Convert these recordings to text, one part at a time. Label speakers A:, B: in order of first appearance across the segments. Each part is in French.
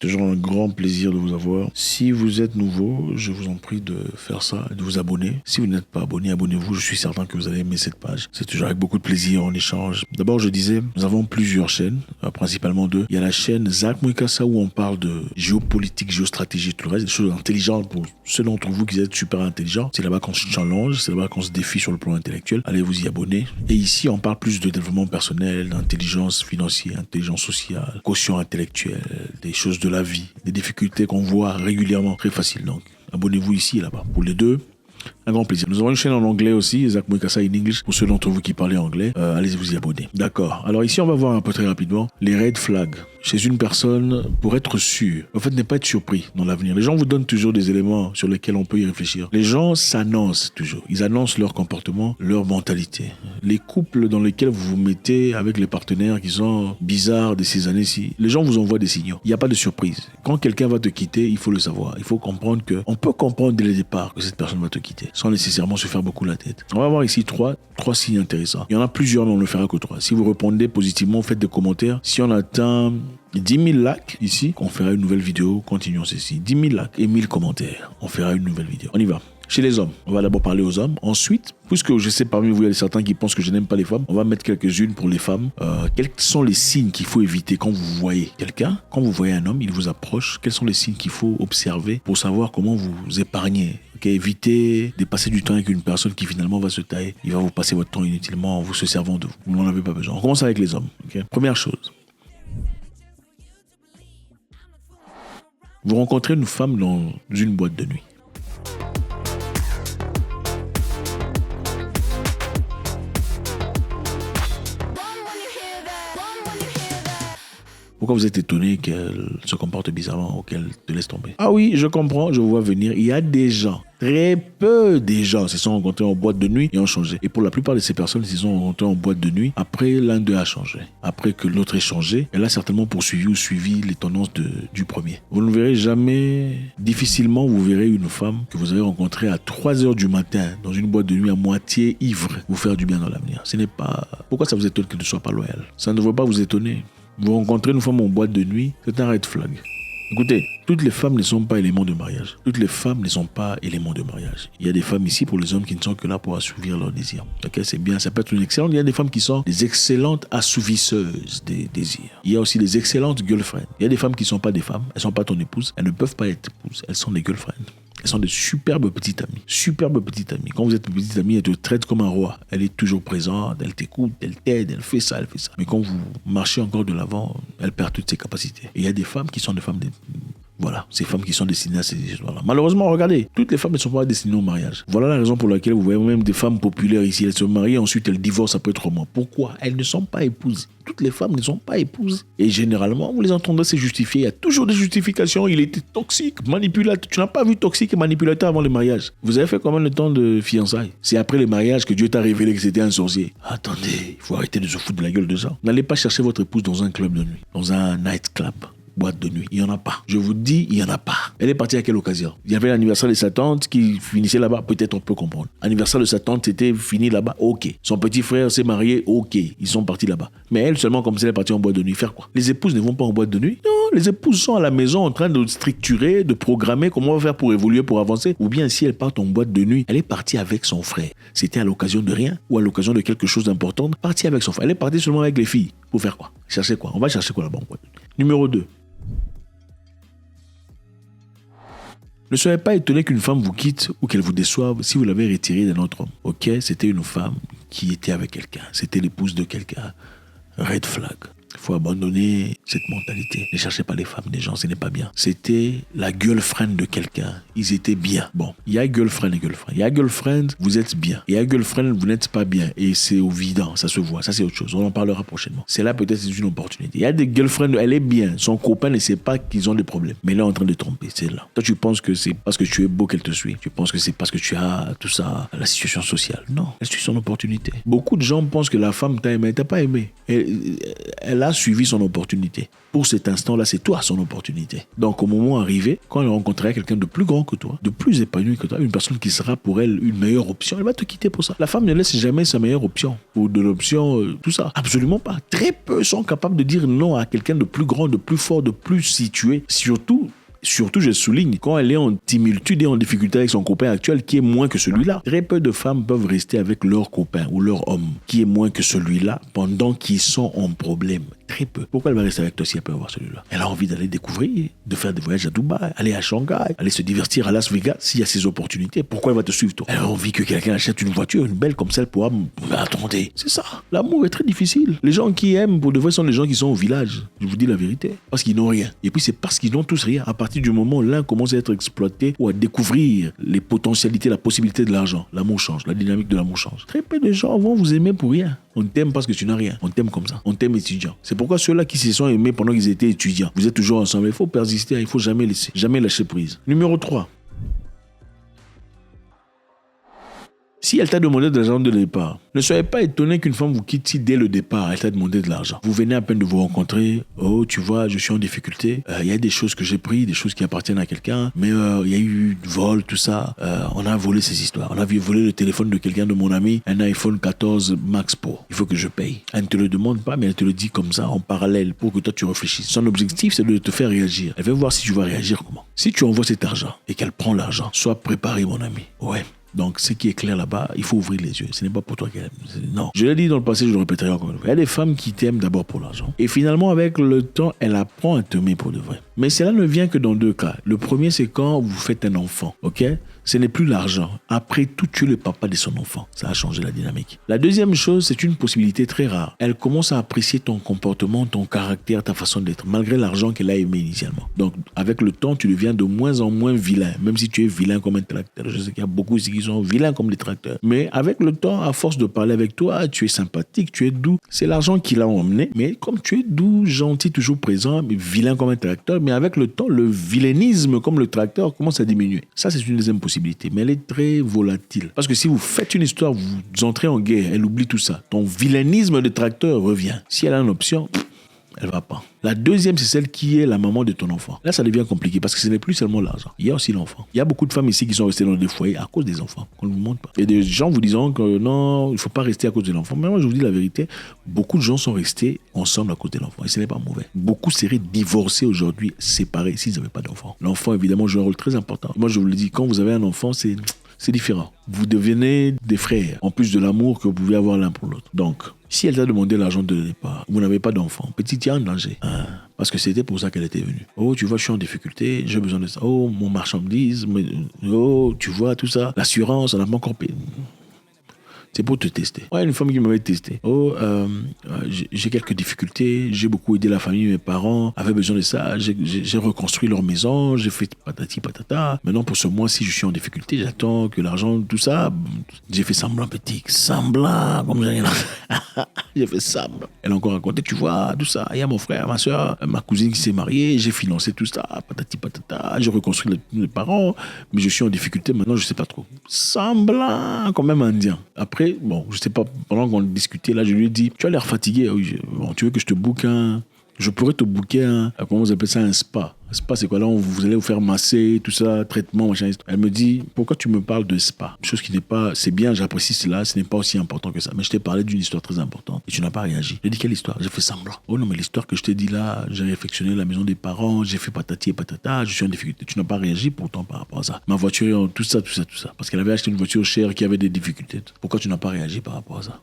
A: Toujours un grand plaisir de vous avoir. Si vous êtes nouveau, je vous en prie de faire ça, de vous abonner. Si vous n'êtes pas abonné, abonnez-vous. Je suis certain que vous allez aimer cette page. C'est toujours avec beaucoup de plaisir, on échange. D'abord, je disais, nous avons plusieurs chaînes, principalement deux. Il y a la chaîne Zach Mwikassa où on parle de géopolitique, géostratégie, tout le reste, des choses intelligentes pour ceux d'entre vous qui êtes super intelligents. C'est là-bas qu'on se challenge, c'est là-bas qu'on se défie sur le plan intellectuel. Allez vous y abonner. Et ici, on parle plus de développement personnel, d'intelligence financière, intelligence sociale, quotient intellectuel, des choses de la vie, des difficultés qu'on voit régulièrement, très facile. Donc, abonnez-vous ici et là-bas. Pour les deux, un grand plaisir. Nous avons une chaîne en anglais aussi, Zach Mwikassa in English, pour ceux d'entre vous qui parlez anglais. Allez vous y abonner. D'accord. Alors ici, on va voir un peu très rapidement les red flags chez une personne pour être sûr. En fait, ne pas être surpris dans l'avenir. Les gens vous donnent toujours des éléments sur lesquels on peut y réfléchir. Les gens s'annoncent toujours. Ils annoncent leur comportement, leur mentalité. Les couples dans lesquels vous vous mettez avec les partenaires qui sont bizarres de ces années-ci, les gens vous envoient des signaux. Il n'y a pas de surprise. Quand quelqu'un va te quitter, il faut le savoir. Il faut comprendre que, on peut comprendre dès le départ que cette personne va te quitter, sans nécessairement se faire beaucoup la tête. On va voir ici trois signes intéressants. Il y en a plusieurs, mais on ne le fera que trois. Si vous répondez positivement, faites des commentaires. Si on atteint 10 000 likes ici, on fera une nouvelle vidéo. Continuons ceci. 10 000 likes et 1000 commentaires. On fera une nouvelle vidéo. On y va. Chez les hommes, on va d'abord parler aux hommes. Ensuite, puisque je sais parmi vous, il y a certains qui pensent que je n'aime pas les femmes, on va mettre quelques-unes pour les femmes. Quels sont les signes qu'il faut éviter quand vous voyez quelqu'un, quand vous voyez un homme, il vous approche, quels sont les signes qu'il faut observer pour savoir comment vous épargner? Évitez de passer du temps avec une personne qui finalement va se tailler. Il va vous passer votre temps inutilement en vous se servant de vous. Vous n'en avez pas besoin. On commence avec les hommes. Première chose. Vous rencontrez une femme dans une boîte de nuit. Pourquoi vous êtes étonné qu'elle se comporte bizarrement ou qu'elle te laisse tomber? Ah oui, je comprends, je vous vois venir. Il y a des gens, très peu des gens se sont rencontrés en boîte de nuit et ont changé. Et pour la plupart de ces personnes, ils se sont rencontrés en boîte de nuit après l'un d'eux a changé. Après que l'autre ait changé, elle a certainement poursuivi ou suivi les tendances du premier. Vous ne verrez jamais, difficilement, vous verrez une femme que vous avez rencontrée à 3h du matin dans une boîte de nuit à moitié ivre vous faire du bien dans l'avenir. Ce n'est pas... Pourquoi ça vous étonne qu'elle ne soit pas loyale? Ça ne devrait pas vous étonner. Vous rencontrez une femme en boîte de nuit, c'est un red flag. Écoutez, toutes les femmes ne sont pas éléments de mariage. Toutes les femmes ne sont pas éléments de mariage. Il y a des femmes ici pour les hommes qui ne sont que là pour assouvir leurs désirs. Ok, c'est bien, ça peut être une excellente. Il y a des femmes qui sont des excellentes assouvisseuses des désirs. Il y a aussi des excellentes girlfriends. Il y a des femmes qui ne sont pas des femmes, elles ne sont pas ton épouse, elles ne peuvent pas être épouses, elles sont des girlfriends. Elles sont de superbes petites amies. Superbes petites amies. Quand vous êtes une petite amie, elle te traite comme un roi. Elle est toujours présente, elle t'écoute, elle t'aide, elle fait ça, elle fait ça. Mais quand vous marchez encore de l'avant, elle perd toutes ses capacités. Et il y a des femmes qui sont des femmes... Voilà, ces femmes qui sont destinées à ces histoires-là. Malheureusement, regardez, toutes les femmes ne sont pas destinées au mariage. Voilà la raison pour laquelle vous voyez même des femmes populaires ici. Elles se marient et ensuite elles divorcent après 3 mois. Pourquoi? Elles ne sont pas épouses. Toutes les femmes ne sont pas épouses. Et généralement, vous les entendrez se justifier. Il y a toujours des justifications. Il était toxique, manipulateur. Tu n'as pas vu toxique et manipulateur avant le mariage. Vous avez fait combien de temps de fiançailles? C'est après le mariage que Dieu t'a révélé que c'était un sorcier. Attendez, il faut arrêter de se foutre de la gueule de ça. N'allez pas chercher votre épouse dans un club de nuit, dans un night club. Boîte de nuit, il n'y en a pas. Je vous dis, il n'y en a pas. Elle est partie à quelle occasion? Il y avait l'anniversaire de sa tante qui finissait là-bas, peut-être on peut comprendre. L'anniversaire de sa tante, c'était fini là-bas, ok. Son petit frère s'est marié, ok. Ils sont partis là-bas. Mais elle seulement, comme si elle est partie en boîte de nuit, faire quoi? Les épouses ne vont pas en boîte de nuit? Non, les épouses sont à la maison en train de structurer, de programmer comment on va faire pour évoluer, pour avancer. Ou bien si elle part en boîte de nuit, elle est partie avec son frère. C'était à l'occasion de rien ou à l'occasion de quelque chose d'important, partie avec son frère. Elle est partie seulement avec les filles. Pour faire quoi? Chercher quoi? On va chercher quoi là-bas en boîte de nuit? Numéro 2. Ne soyez pas étonné qu'une femme vous quitte ou qu'elle vous déçoive si vous l'avez retirée d'un autre homme. Ok, c'était une femme qui était avec quelqu'un. C'était l'épouse de quelqu'un. Red flag. Il faut abandonner cette mentalité. Ne cherchez pas les femmes des gens, ce n'est pas bien. C'était la girlfriend de quelqu'un. Ils étaient bien. Bon, il y a girlfriend et girlfriend. Il y a girlfriend, vous êtes bien. Il y a girlfriend, vous n'êtes pas bien. Et c'est évident, ça se voit. Ça, c'est autre chose. On en parlera prochainement. C'est là, peut-être, c'est une opportunité. Il y a des girlfriends, elle est bien. Son copain ne sait pas qu'ils ont des problèmes. Mais elle est en train de tromper. C'est là. Toi, tu penses que c'est parce que tu es beau qu'elle te suit. Tu penses que c'est parce que tu as tout ça, la situation sociale. Non. Elle suit son opportunité. Beaucoup de gens pensent que la femme t'a aimé. Elle t'a pas aimé. Elle a a suivi son opportunité. Pour cet instant-là, c'est toi son opportunité. Donc, au moment arrivé, quand elle rencontrera quelqu'un de plus grand que toi, de plus épanoui que toi, une personne qui sera pour elle une meilleure option, elle va te quitter pour ça. La femme ne laisse jamais sa meilleure option ou de l'option, tout ça. Absolument pas. Très peu sont capables de dire non à quelqu'un de plus grand, de plus fort, de plus situé. Surtout, je souligne, quand elle est en timidité et en difficulté avec son copain actuel qui est moins que celui-là. Très peu de femmes peuvent rester avec leur copain ou leur homme qui est moins que celui-là pendant qu'ils sont en problème. Très peu. Pourquoi elle va rester avec toi si elle peut avoir celui-là? Elle a envie d'aller découvrir, de faire des voyages à Dubaï, aller à Shanghai, aller se divertir à Las Vegas s'il y a ces opportunités. Pourquoi elle va te suivre toi? Elle a envie que quelqu'un achète une voiture, une belle comme ça, elle pourra... Attendez, c'est ça. L'amour est très difficile. Les gens qui aiment pour de vrai sont les gens qui sont au village. Je vous dis la vérité. Parce qu'ils n'ont rien. Et puis c'est parce qu'ils n'ont tous rien. À partir du moment où l'un commence à être exploité ou à découvrir les potentialités, la possibilité de l'argent, l'amour change, la dynamique de l'amour change. Très peu de gens vont vous aimer pour rien. On t'aime parce que tu n'as rien. On t'aime comme ça. On t'aime étudiant. C'est pourquoi ceux-là qui se sont aimés pendant qu'ils étaient étudiants, vous êtes toujours ensemble. Il faut persister, il ne faut jamais laisser, jamais lâcher prise. Numéro 3. Si elle t'a demandé de l'argent de départ, ne soyez pas étonné qu'une femme vous quitte si dès le départ, elle t'a demandé de l'argent. Vous venez à peine de vous rencontrer. Oh, tu vois, je suis en difficulté. Il y a des choses que j'ai prises, des choses qui appartiennent à quelqu'un. Mais il y a eu vol, tout ça. On a volé ces histoires. On a volé le téléphone de quelqu'un de mon ami, un iPhone 14 Max Pro. Il faut que je paye. Elle ne te le demande pas, mais elle te le dit comme ça, en parallèle, pour que toi tu réfléchisses. Son objectif, c'est de te faire réagir. Elle veut voir si tu vas réagir comment. Si tu envoies cet argent et qu'elle prend l'argent, sois préparé, mon ami. Ouais. Donc, ce qui est clair là-bas, il faut ouvrir les yeux. Ce n'est pas pour toi qu'elle aime. Non. Je l'ai dit dans le passé, je le répéterai encore une fois. Il y a des femmes qui t'aiment d'abord pour l'argent. Et finalement, avec le temps, elle apprend à t'aimer pour de vrai. Mais cela ne vient que dans 2 cas. Le premier, c'est quand vous faites un enfant. OK? Ce n'est plus l'argent. Après tout, tu es le papa de son enfant. Ça a changé la dynamique. La deuxième chose, c'est une possibilité très rare. Elle commence à apprécier ton comportement, ton caractère, ta façon d'être, malgré l'argent qu'elle a aimé initialement. Donc, avec le temps, tu deviens de moins en moins vilain, même si tu es vilain comme un tracteur. Je sais qu'il y a beaucoup ici qui sont vilains comme des tracteurs. Mais avec le temps, à force de parler avec toi, tu es sympathique, tu es doux. C'est l'argent qui l'a emmené. Mais comme tu es doux, gentil, toujours présent, mais vilain comme un tracteur, mais avec le temps, le vilainisme comme le tracteur commence à diminuer. Ça, c'est une deuxième possibilité. Mais elle est très volatile. Parce que si vous faites une histoire, vous entrez en guerre, elle oublie tout ça. Ton vilainisme de tracteur revient. Si elle a une option, elle va pas. La deuxième, c'est celle qui est la maman de ton enfant. Là, ça devient compliqué parce que ce n'est plus seulement l'argent. Il y a aussi l'enfant. Il y a beaucoup de femmes ici qui sont restées dans des foyers à cause des enfants. On ne vous montre pas. Il y a des gens vous disant que non, il ne faut pas rester à cause de l'enfant. Mais moi, je vous dis la vérité, beaucoup de gens sont restés ensemble à cause de l'enfant. Et ce n'est pas mauvais. Beaucoup seraient divorcés aujourd'hui, séparés, s'ils n'avaient pas d'enfant. L'enfant, évidemment, joue un rôle très important. Moi, je vous le dis, quand vous avez un enfant, c'est différent. Vous devenez des frères, en plus de l'amour que vous pouvez avoir l'un pour l'autre. Donc, si elle t'a demandé l'argent de départ, vous n'avez pas d'enfant, petit, il y a un danger. Parce que c'était pour ça qu'elle était venue. Oh, tu vois, je suis en difficulté, j'ai besoin de ça. Oh, mon marchandise, oh, tu vois, tout ça. L'assurance, on n'a pas encore payé. C'est pour te tester. Ouais, une femme qui m'avait testé. Oh, j'ai quelques difficultés, j'ai beaucoup aidé la famille, mes parents avaient besoin de ça, j'ai reconstruit leur maison, j'ai fait patati patata. Maintenant, pour ce mois-ci, je suis en difficulté, j'attends que l'argent, tout ça, j'ai fait semblant petit, semblant, comme j'ai rien. J'ai fait semblant. Elle a encore raconté, tu vois, tout ça. Il y a mon frère, ma soeur, ma cousine qui s'est mariée, j'ai financé tout ça, patati patata, j'ai reconstruit les parents, mais je suis en difficulté maintenant, je sais pas trop. Semblant, quand même indien. Après, bon, je sais pas, pendant qu'on discutait, là, je lui ai dit, tu as l'air fatigué. Bon, tu veux que je te book je pourrais te booker comment vous appelez ça, un spa. Un spa, c'est quoi là? Vous allez vous faire masser, tout ça, traitement, machin. Elle me dit, pourquoi tu me parles de spa? Chose qui n'est pas, c'est bien, j'apprécie cela, ce n'est pas aussi important que ça. Mais je t'ai parlé d'une histoire très importante et tu n'as pas réagi. J'ai dit, quelle histoire? J'ai fait semblant. Oh non, mais l'histoire que je t'ai dit là, j'ai réfectionné la maison des parents, j'ai fait patati et patata, je suis en difficulté. Tu n'as pas réagi pourtant par rapport à ça. Ma voiture, tout ça. Parce qu'elle avait acheté une voiture chère qui avait des difficultés. Pourquoi tu n'as pas réagi par rapport à ça?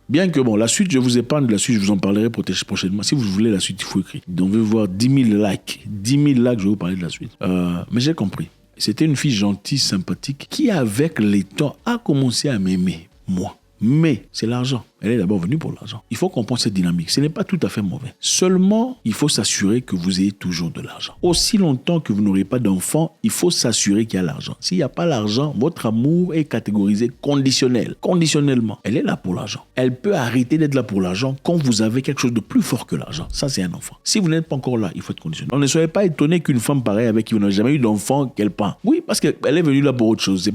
A: Bien que, bon, la suite, je vous épargne de la suite, je vous en parlerai prochainement. Si vous voulez la suite, il faut écrire. Donc, on veut voir 10 000 likes. 10 000 likes, je vais vous parler de la suite. Mais j'ai compris. C'était une fille gentille, sympathique, qui, avec les temps, a commencé à m'aimer, moi. Mais c'est l'argent. Elle est d'abord venue pour l'argent. Il faut comprendre cette dynamique. Ce n'est pas tout à fait mauvais. Seulement, il faut s'assurer que vous ayez toujours de l'argent. Aussi longtemps que vous n'aurez pas d'enfant, il faut s'assurer qu'il y a l'argent. S'il n'y a pas l'argent, votre amour est catégorisé conditionnel. Conditionnellement. Elle est là pour l'argent. Elle peut arrêter d'être là pour l'argent quand vous avez quelque chose de plus fort que l'argent. Ça, c'est un enfant. Si vous n'êtes pas encore là, il faut être conditionnel. Donc, ne soyez pas étonné qu'une femme pareille avec qui vous n'avez jamais eu d'enfant, qu'elle prend. Oui, parce qu'elle est venue là pour autre chose.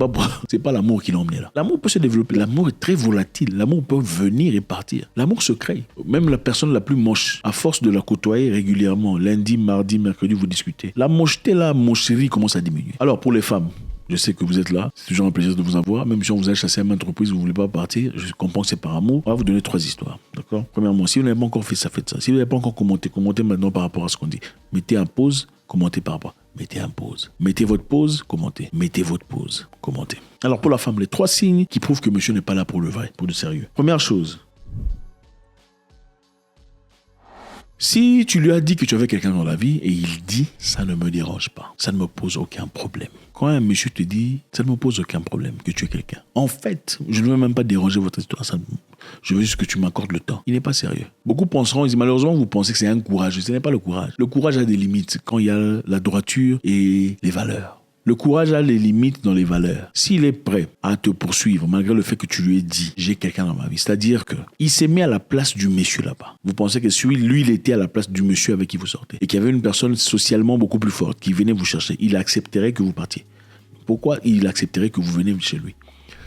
A: C'est pas l'amour qui l'a emmené là. L'amour peut se développer. L'amour est très volatile. L'amour peut venir venir et partir. L'amour se crée. Même la personne la plus moche, à force de la côtoyer régulièrement, lundi, mardi, mercredi, vous discutez. La mocheté, la mocherie commence à diminuer. Alors, pour les femmes, je sais que vous êtes là, c'est toujours un plaisir de vous avoir. Même si on vous a chassé à maintes reprises, vous ne voulez pas partir, je comprends que c'est par amour. On va vous donner 3 histoires, d'accord? Premièrement, si vous n'avez pas encore fait ça, faites ça. Si vous n'avez pas encore commenté, commentez maintenant par rapport à ce qu'on dit. Mettez en pause, commentez par rapport. Mettez en pause. Mettez votre pause, commentez. Mettez votre pause, commentez. Alors pour la femme, les 3 signes qui prouvent que monsieur n'est pas là pour le vrai, pour le sérieux. Première chose, si tu lui as dit que tu avais quelqu'un dans la vie et il dit « ça ne me dérange pas, ça ne me pose aucun problème ». Quand un monsieur te dit « ça ne me pose aucun problème que tu aies quelqu'un », en fait, je ne veux même pas déranger votre histoire, je veux juste que tu m'accordes le temps. Il n'est pas sérieux. Beaucoup penseront, malheureusement vous pensez que c'est un courage, ce n'est pas le courage. Le courage a des limites quand il y a la droiture et les valeurs. Le courage a des limites dans les valeurs. S'il est prêt à te poursuivre, malgré le fait que tu lui aies dit « j'ai quelqu'un dans ma vie », c'est-à-dire qu'il s'est mis à la place du monsieur là-bas. Vous pensez que si lui, il était à la place du monsieur avec qui vous sortez et qu'il y avait une personne socialement beaucoup plus forte qui venait vous chercher, il accepterait que vous partiez. Pourquoi il accepterait que vous veniez chez lui?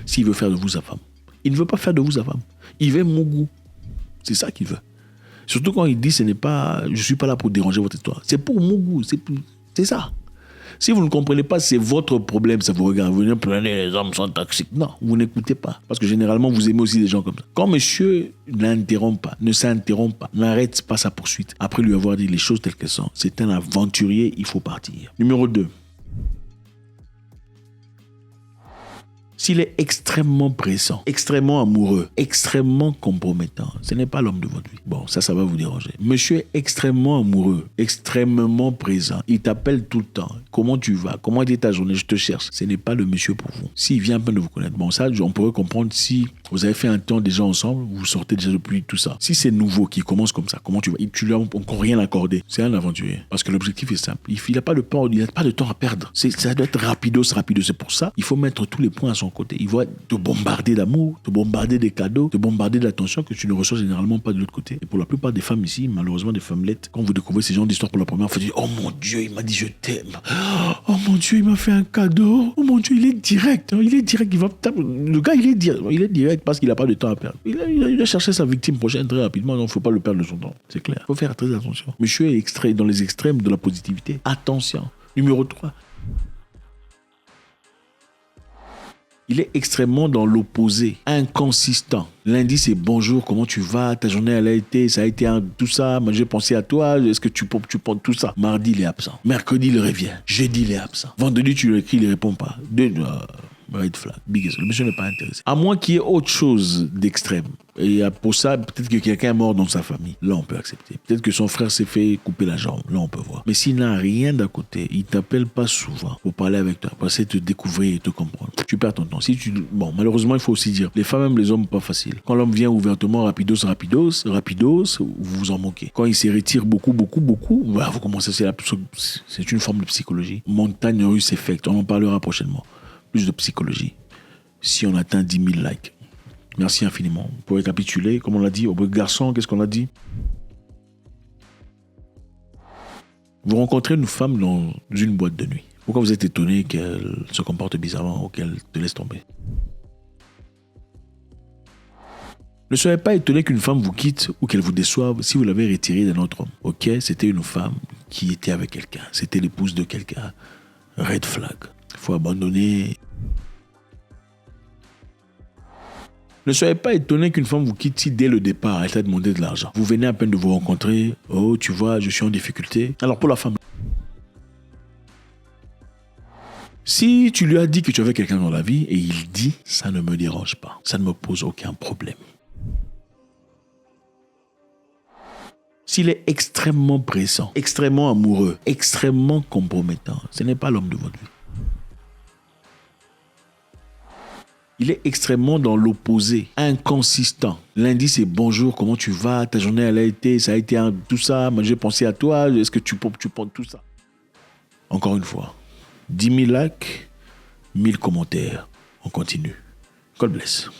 A: S'il veut faire de vous sa femme. Il ne veut pas faire de vous sa femme. Il veut mon goût. C'est ça qu'il veut. Surtout quand il dit « je ne suis pas là pour déranger votre histoire ». C'est pour mon goût. C'est ça. Si vous ne comprenez pas, c'est votre problème, ça vous regarde. Vous venez plaindre, les hommes sont toxiques. Non, vous n'écoutez pas. Parce que généralement, vous aimez aussi des gens comme ça. Quand monsieur n'interrompt pas, ne s'interrompt pas, n'arrête pas sa poursuite, après lui avoir dit les choses telles qu'elles sont, c'est un aventurier, il faut partir. Numéro 2. S'il est extrêmement pressant, extrêmement amoureux, extrêmement compromettant, ce n'est pas l'homme de votre vie. Bon, ça va vous déranger. Monsieur est extrêmement amoureux, extrêmement présent. Il t'appelle tout le temps. Comment tu vas? Comment était ta journée? Je te cherche. Ce n'est pas le monsieur pour vous. S'il vient à peine de vous connaître, bon, ça, on pourrait comprendre si vous avez fait un temps déjà ensemble, vous sortez déjà depuis tout ça. Si c'est nouveau, qui commence comme ça, comment tu vas? Tu lui as encore rien accordé. C'est un aventurier. Parce que l'objectif est simple. Il n'a pas de temps à perdre. Ça doit être rapidos. C'est pour ça, il faut mettre tous les points à son côté. Il va te bombarder d'amour, te bombarder des cadeaux, te bombarder d'attention que tu ne reçois généralement pas de l'autre côté. Et pour la plupart des femmes ici, malheureusement des femmelettes, quand vous découvrez ces genres d'histoires pour la première fois, vous dites « Oh mon Dieu, il m'a dit je t'aime. Oh mon Dieu, il m'a fait un cadeau. Oh mon Dieu, il est direct. Il est direct. Le gars, il est direct parce qu'il n'a pas de temps à perdre. Il a cherché sa victime prochaine très rapidement. Donc, il ne faut pas le perdre de son temps. C'est clair. Il faut faire très attention. Monsieur est dans les extrêmes de la positivité. Attention. Numéro 3. Il est extrêmement dans l'opposé, inconsistant. Lundi, c'est bonjour, comment tu vas? Ta journée, ça a été tout ça. Moi, j'ai pensé à toi. Est-ce que tu penses tout ça? Mardi, il est absent. Mercredi, il revient. Jeudi, il est absent. Vendredi, tu lui écris, il ne répond pas. Red flag, big. Le monsieur n'est pas intéressé. À moins qu'il y ait autre chose d'extrême. Et pour ça, peut-être que quelqu'un est mort dans sa famille. Là, on peut accepter. Peut-être que son frère s'est fait couper la jambe. Là, on peut voir. Mais s'il n'a rien d'à côté, il ne t'appelle pas souvent pour parler avec toi, pour essayer de te découvrir et te comprendre. Tu perds ton temps. Bon, malheureusement, il faut aussi dire, les femmes aiment les hommes pas faciles. Quand l'homme vient ouvertement, rapidos, vous vous en moquez. Quand il se retire beaucoup, vous commencez, c'est une forme de psychologie. Montagne russe effect. On en parlera prochainement. Plus de psychologie. Si on atteint 10 000 likes. Merci infiniment. Pour récapituler, comme on l'a dit, au garçon, qu'est-ce qu'on a dit? Vous rencontrez une femme dans une boîte de nuit. Pourquoi vous êtes étonné qu'elle se comporte bizarrement ou qu'elle te laisse tomber? Ne soyez pas étonné qu'une femme vous quitte ou qu'elle vous déçoive si vous l'avez retirée d'un autre homme. Ok, c'était une femme qui était avec quelqu'un. C'était l'épouse de quelqu'un. Red flag. Il faut abandonner. Ne soyez pas étonné qu'une femme vous quitte si dès le départ, elle t'a demandé de l'argent. Vous venez à peine de vous rencontrer. Oh, tu vois, je suis en difficulté. Alors pour la femme, si tu lui as dit que tu avais quelqu'un dans la vie et il dit « ça ne me dérange pas, ça ne me pose aucun problème ». S'il est extrêmement pressant, extrêmement amoureux, extrêmement compromettant, ce n'est pas l'homme de votre vie. Il est extrêmement dans l'opposé, inconsistant. Lundi, c'est bonjour, comment tu vas? Ta journée, ça a été tout ça. Moi, j'ai pensé à toi. Est-ce que tu penses tout ça? Encore une fois, 10 000 likes, 1000 commentaires. On continue. God bless.